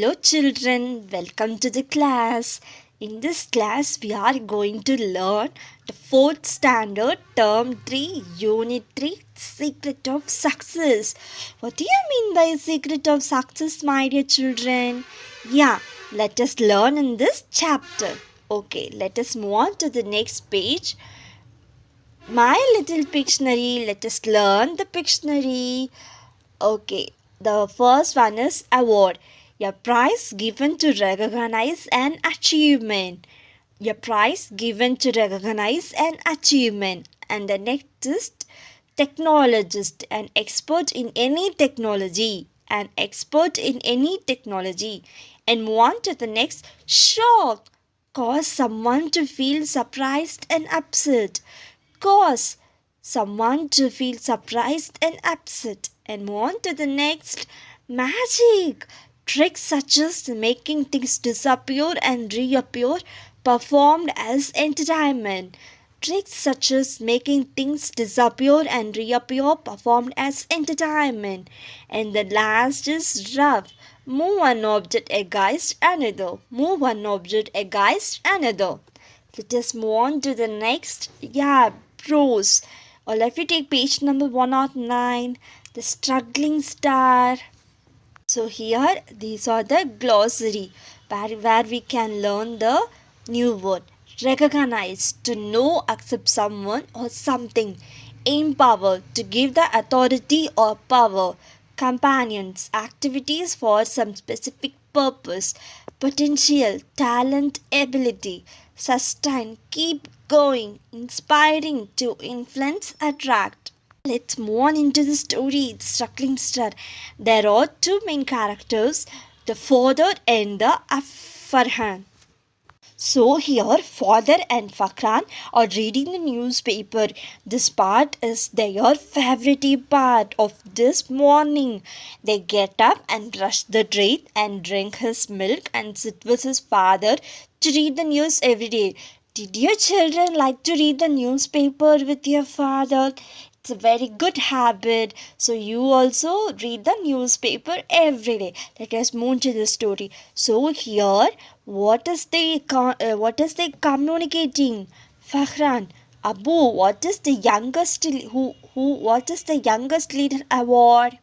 Hello children, welcome to the class. In this class we are going to learn the 4th standard term 3 unit 3 secret of success. What do you mean by secret of success, my dear children? Yeah, let us learn in this chapter. Okay, let us move on to the next page. My little Pictionary, let us learn the Pictionary. Okay, the first one is award. A prize given to recognize an achievement. A prize given to recognize an achievement. And the next is technologist, an expert in any technology. An expert in any technology. And move on to the next, shock. Cause someone to feel surprised and upset. Cause someone to feel surprised and upset. And move on to the next, magic. Tricks such as making things disappear and reappear performed as entertainment. Tricks such as making things disappear and reappear performed as entertainment. And the last is rough. Move one object against another. Move one object against another. Let us move on to the next. Prose. Or if you take page number 109, the struggling star. So here these are the glossary where we can learn the new word. Recognize, to know, accept someone or something. Empower, to give the authority or power. Companions, activities for some specific purpose. Potential, talent, ability. Sustain, keep going. Inspiring, to influence, attract. Let's move on into the story, The Struggling Star. There are two main characters, the father and the Farhan. So here, father and Fakran are reading the newspaper. This part is their favorite part of this morning. They get up and brush the teeth and drink his milk and sit with his father to read the news every day. Did your children like to read the newspaper with your father? It's a very good habit. So you also read the newspaper every day. Let us move to the story. So here, what is they communicating? Fakhran, Abu, what is the youngest leader award?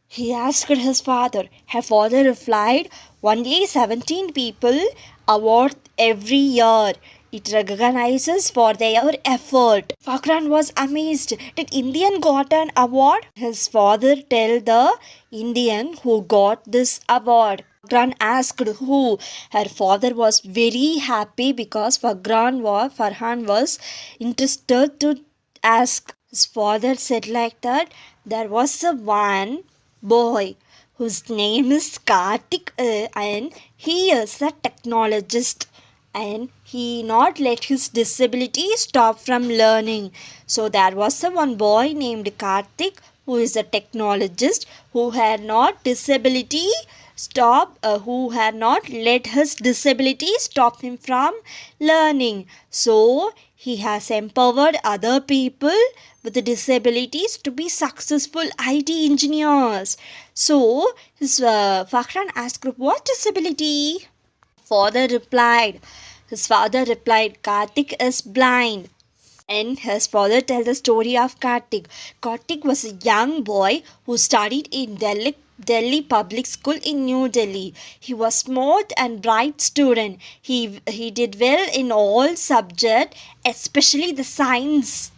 He asked his father. Her father replied, only 17 people award every year. It recognizes for their effort. Fakran was amazed. Did Indian got an award? His father tell the Indian who got this award. Fakran asked who. Her father was very happy because Farhan was interested to ask. His father said like that, there was a one boy whose name is Kartik and he is a technologist and he not let his disability stop from learning. So there was a one boy named Kartik who is a technologist who had not let his disability stop him from learning. So he has empowered other people with the disabilities to be successful IT engineers. So his Fakhran asked, what disability? His father replied, Kartik is blind. And his father tells the story of Kartik. Kartik was a young boy who studied in Delhi public school in New Delhi. He was smart and bright student. He did well in all subjects, especially the science.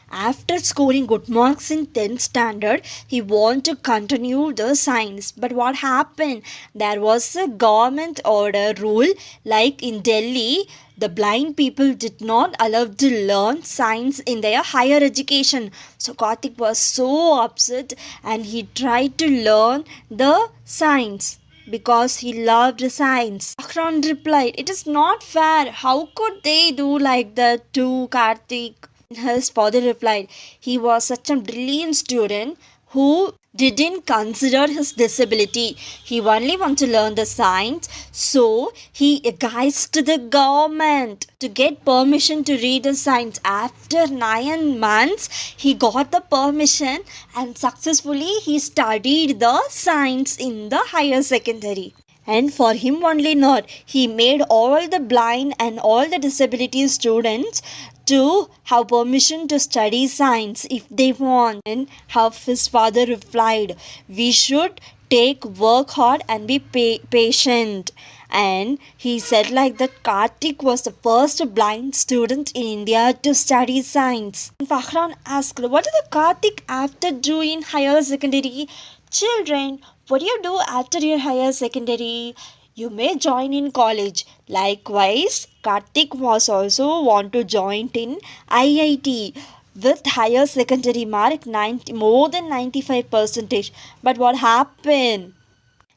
After scoring good marks in 10th standard, he wanted to continue the science. But what happened? There was a government order rule like in Delhi, the blind people did not allow to learn science in their higher education. So Kartik was so upset and he tried to learn the science because he loved science. Akran replied, it is not fair. How could they do like that to Kartik? His father replied, he was such a brilliant student who didn't consider his disability. He only wanted to learn the science. So he asked the government to get permission to read the science. After 9 months, he got the permission and successfully he studied the science in the higher secondary. And for him only not, he made all the blind and all the disability students to have permission to study science if they want. And how his father replied, we should take work hard and be patient. And he said like that Kartik was the first blind student in India to study science. And Fakhran asked, what did the Kartik after do in higher secondary? Children, what do you do after your higher secondary? You may join in college. Likewise, Kartik was also want to join in IIT with higher secondary mark 90, more than 95 percentage. But what happened?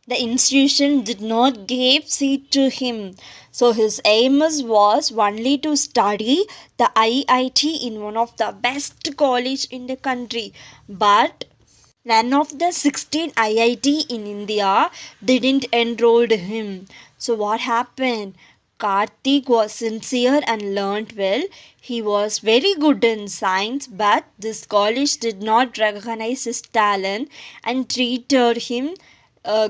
The institution did not give seat to him. So his aim was only to study the IIT in one of the best college in the country. But none of the 16 IIT in India didn't enroll him. So what happened? Karthik was sincere and learnt well. He was very good in science, but this college did not recognize his talent and treated him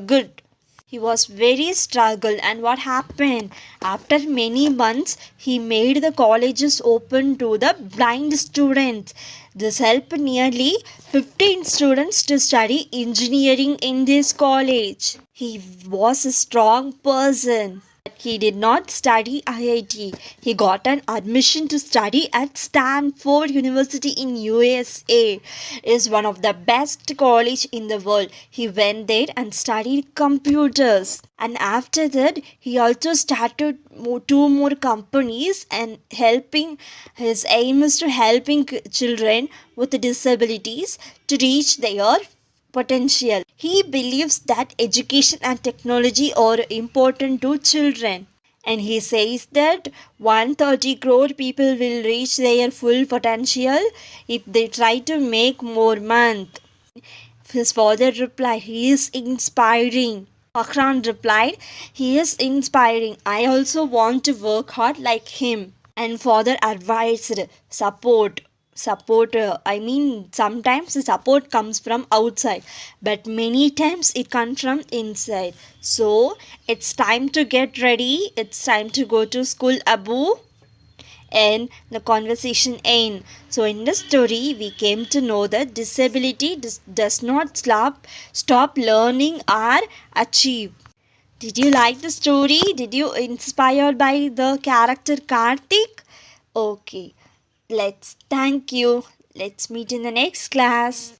good. He was very struggled, and what happened? After many months, he made the colleges open to the blind students. This helped nearly 15 students to study engineering in this college. He was a strong person. He did not study IIT. He got an admission to study at Stanford University in USA. Is one of the best college in the world. He went there and studied computers. And after that, he also started two more companies and helping. His aim is to helping children with disabilities to reach their potential. He believes that education and technology are important to children. And he says that 130 crore people will reach their full potential if they try to make more month. His father replied, he is inspiring. Akran replied, he is inspiring. I also want to work hard like him. And father advised, support. I mean, sometimes the support comes from outside, but many times it comes from inside. So it's time to get ready. It's time to go to school, Abu. And the conversation end. So in the story, we came to know that disability does not stop learning or achieve. Did you like the story? Did you inspired by the character Karthik? Okay, let's thank you. Let's meet in the next class.